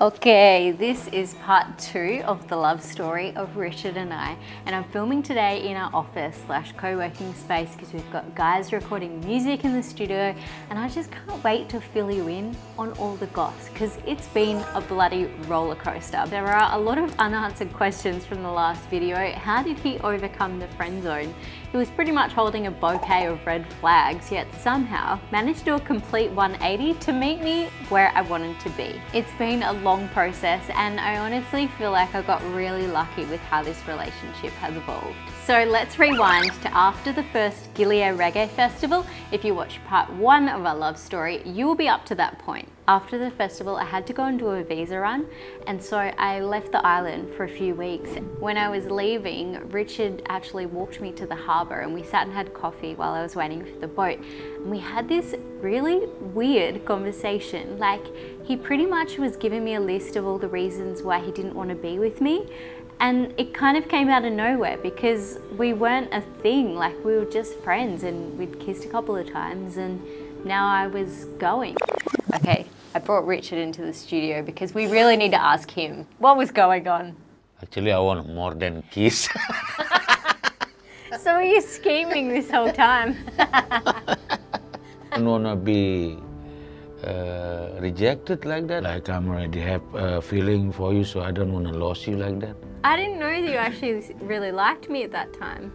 Okay, this is part 2 of the love story of Richard and I, and I'm filming today in our office / co-working space because we've got guys recording music in the studio, and I just can't wait to fill you in on all the goss because it's been a bloody roller coaster. There are a lot of unanswered questions from the last video. How did he overcome the friend zone? He was pretty much holding a bouquet of red flags, yet somehow managed to do a complete 180 to meet me where I wanted to be. It's been a long process, and I honestly feel like I got really lucky with how this relationship has evolved. So let's rewind to after the first Gilis Reggae Festival. If you watch part 1 of our love story, you will be up to that point. After the festival, I had to go and do a visa run, and so I left the island for a few weeks. When I was leaving, Richard actually walked me to the harbour and we sat and had coffee while I was waiting for the boat. And we had this really weird conversation. Like, he pretty much was giving me a list of all the reasons why he didn't want to be with me. And it kind of came out of nowhere because we weren't a thing. Like, we were just friends and we'd kissed a couple of times, and now I was going. Okay, I brought Richard into the studio because we really need to ask him what was going on. Actually, I want more than kiss. So were you scheming this whole time? I don't want to be rejected like that. Like, I'm already have a feeling for you, so I don't want to lose you like that. I didn't know that you actually really liked me at that time.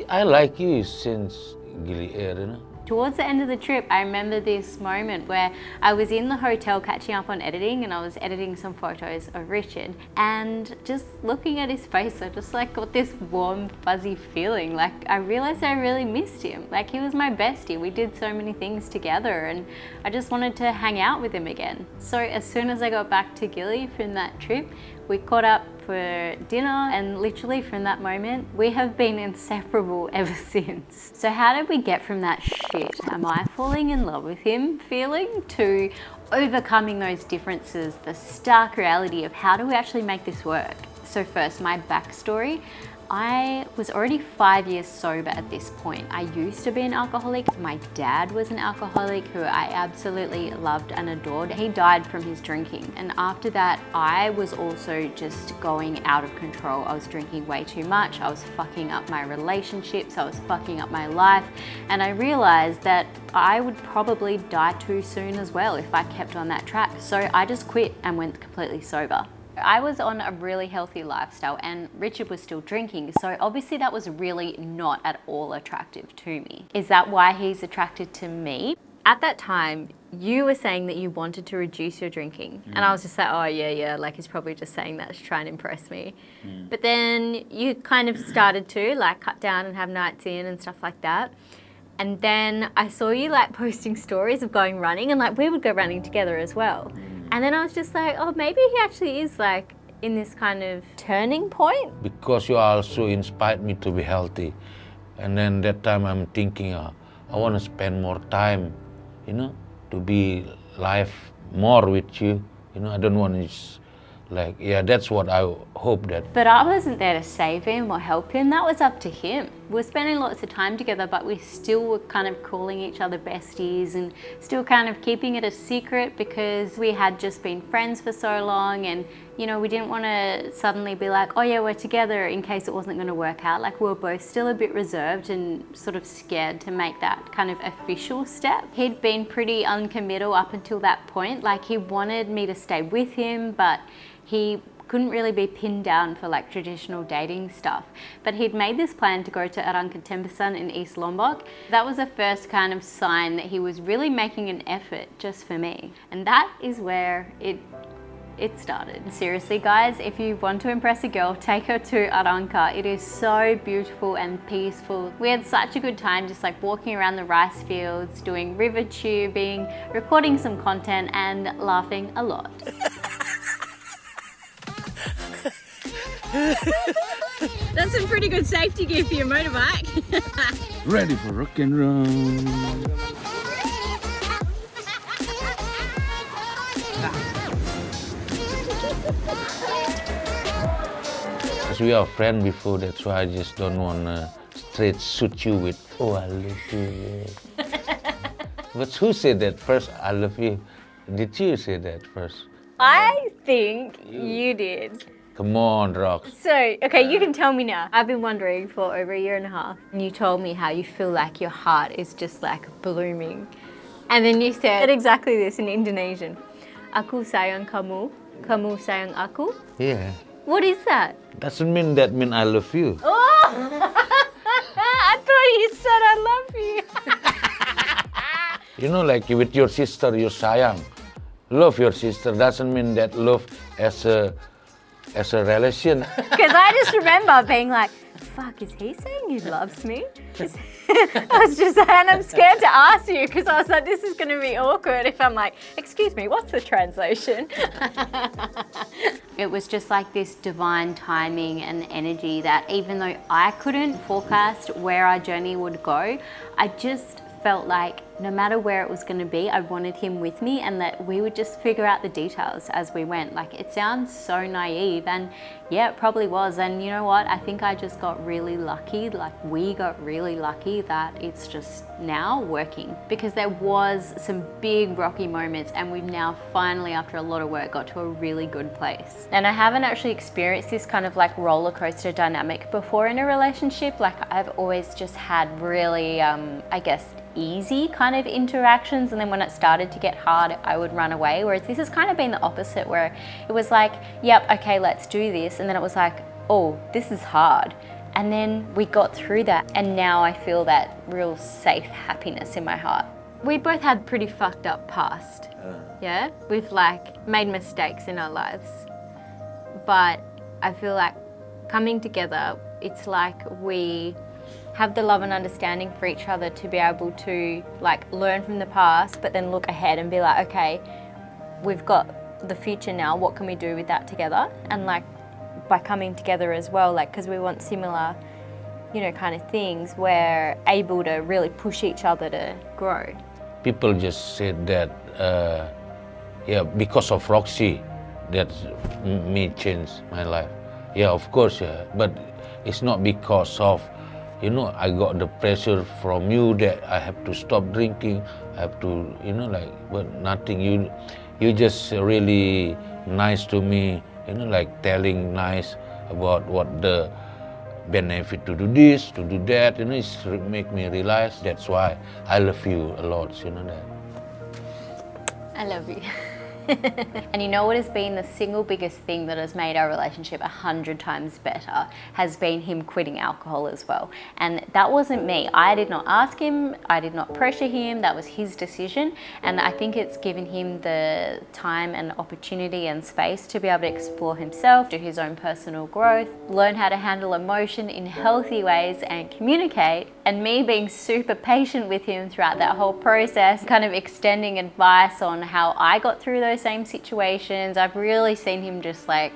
I like you since Gilis, you know. Towards the end of the trip, I remember this moment where I was in the hotel catching up on editing, and I was editing some photos of Richard, and just looking at his face, I just like got this warm, fuzzy feeling. Like, I realized I really missed him. Like, he was my bestie. We did so many things together, and I just wanted to hang out with him again. So as soon as I got back to Gilis from that trip, we caught up for dinner, and literally from that moment, we have been inseparable ever since. So how did we get from that shit, am I falling in love with him feeling, to overcoming those differences, the stark reality of how do we actually make this work? So first, my backstory. I was already 5 years sober at this point. I used to be an alcoholic. My dad was an alcoholic who I absolutely loved and adored. He died from his drinking. And after that, I was also just going out of control. I was drinking way too much. I was fucking up my relationships. I was fucking up my life. And I realized that I would probably die too soon as well if I kept on that track. So I just quit and went completely sober. I was on a really healthy lifestyle, and Richard was still drinking, so obviously that was really not at all attractive to me. Is that why he's attracted to me? At that time, you were saying that you wanted to reduce your drinking, and I was just like, oh yeah, like he's probably just saying that to try and impress me. But then you kind of started to like cut down and have nights in and stuff like that. And then I saw you like posting stories of going running, and like we would go running together as well. And then I was just like, oh, maybe he actually is like in this kind of turning point. Because you also inspired me to be healthy. And then that time I'm thinking, I want to spend more time, you know, to be life more with you. You know, I don't want to just like, yeah, that's what I hope that. But I wasn't there to save him or help him. That was up to him. We were spending lots of time together, but we still were kind of calling each other besties and still kind of keeping it a secret because we had just been friends for so long, and you know, we didn't want to suddenly be like, oh yeah, we're together, in case it wasn't going to work out. Like, we were both still a bit reserved and sort of scared to make that kind of official step. He'd been pretty uncommittal up until that point. Like, he wanted me to stay with him, but he couldn't really be pinned down for like traditional dating stuff. But he'd made this plan to go to Tembusan in East Lombok. That was the first kind of sign that he was really making an effort just for me. And that is where it started. Seriously guys, if you want to impress a girl, take her to Arangka. It is so beautiful and peaceful. We had such a good time just like walking around the rice fields, doing river tubing, recording some content and laughing a lot. That's a pretty good safety gear for your motorbike. Ready for rock and roll. Because we are friends before, that's why I just don't want to straight shoot you with, oh, I love you. But who said that first, I love you? Did you say that first? I think you did. Come on, Rox. So, okay, you can tell me now. I've been wondering for over a year and a half, and you told me how you feel like your heart is just like blooming. And then you said exactly this in Indonesian. Aku sayang kamu, kamu sayang aku. Yeah. What is that? Doesn't mean that mean I love you. Oh! I thought you said I love you. You know, like with your sister, you sayang. Love your sister doesn't mean that love as a relation. Because I just remember being like, fuck, is he saying he loves me? I was just, and I'm scared to ask you because I was like, this is going to be awkward if I'm like, excuse me, what's the translation? It was just like this divine timing and energy that even though I couldn't forecast where our journey would go, I just felt like no matter where it was going to be, I wanted him with me and that we would just figure out the details as we went. Like, it sounds so naive, and yeah, it probably was. And you know what? I think I just got really lucky. Like, we got really lucky that it's just now working, because there was some big rocky moments and we've now finally, after a lot of work, got to a really good place. And I haven't actually experienced this kind of like roller coaster dynamic before in a relationship. Like, I've always just had really, I guess, easy kind of interactions, and then when it started to get hard I would run away, whereas this has kind of been the opposite, where it was like, yep, okay, let's do this, and then it was like, oh, this is hard, and then we got through that, and now I feel that real safe happiness in my heart. We both had pretty fucked up past, yeah, we've like made mistakes in our lives, but I feel like coming together, it's like we have the love and understanding for each other to be able to like learn from the past, but then look ahead and be like, okay, we've got the future now, what can we do with that together? And like by coming together as well, like, because we want similar, you know, kind of things, we're able to really push each other to grow. People just said that, yeah, because of Roxy, that me change my life. Yeah, of course, yeah, but it's not because of, you know, I got the pressure from you that I have to stop drinking, I have to, you know, like, but nothing. You just really nice to me, you know, like telling nice about what the benefit to do this, to do that, you know, it's make me realize that's why I love you a lot, you know that. I love you. And you know what has been the single biggest thing that has made our relationship 100 times better has been him quitting alcohol as well. And that wasn't me. I did not ask him, I did not pressure him, that was his decision. And I think it's given him the time and opportunity and space to be able to explore himself, do his own personal growth, learn how to handle emotion in healthy ways and communicate. And me being super patient with him throughout that whole process, kind of extending advice on how I got through those same situations. I've really seen him just like,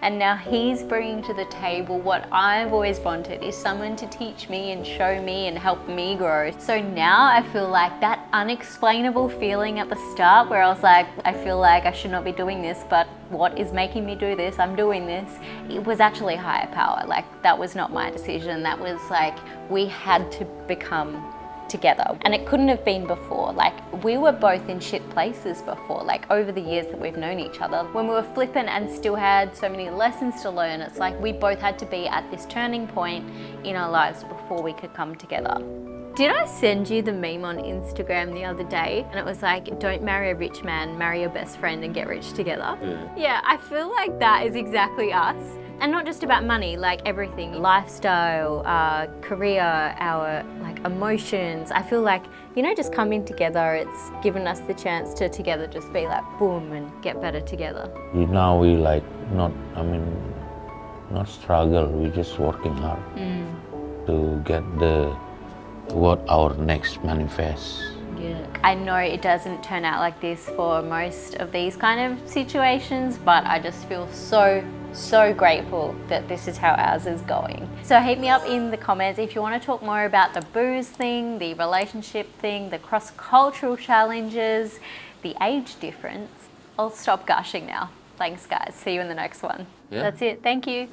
and now he's bringing to the table what I've always wanted, is someone to teach me and show me and help me grow. So now I feel like that unexplainable feeling at the start where I was like, I feel like I should not be doing this, but what is making me do this? I'm doing this. It was actually a higher power. Like, that was not my decision. That was like, we had to become together, and it couldn't have been before. Like, we were both in shit places before, like over the years that we've known each other, when we were flippant and still had so many lessons to learn. It's like we both had to be at this turning point in our lives before we could come together. Did I send you the meme on Instagram the other day? And it was like, don't marry a rich man, marry your best friend and get rich together. Yeah, I feel like that is exactly us. And not just about money, like everything, lifestyle, career, our like emotions. I feel like, you know, just coming together, it's given us the chance to together just be like boom and get better together. Now we like not struggle, we just working hard to get what our next manifests. Yeah. I know it doesn't turn out like this for most of these kind of situations, but I just feel so grateful that this is how ours is going. So hit me up in the comments if you want to talk more about the booze thing, the relationship thing, the cross-cultural challenges, the age difference. I'll stop gushing now. Thanks guys, see you in the next one. Yeah. That's it, thank you.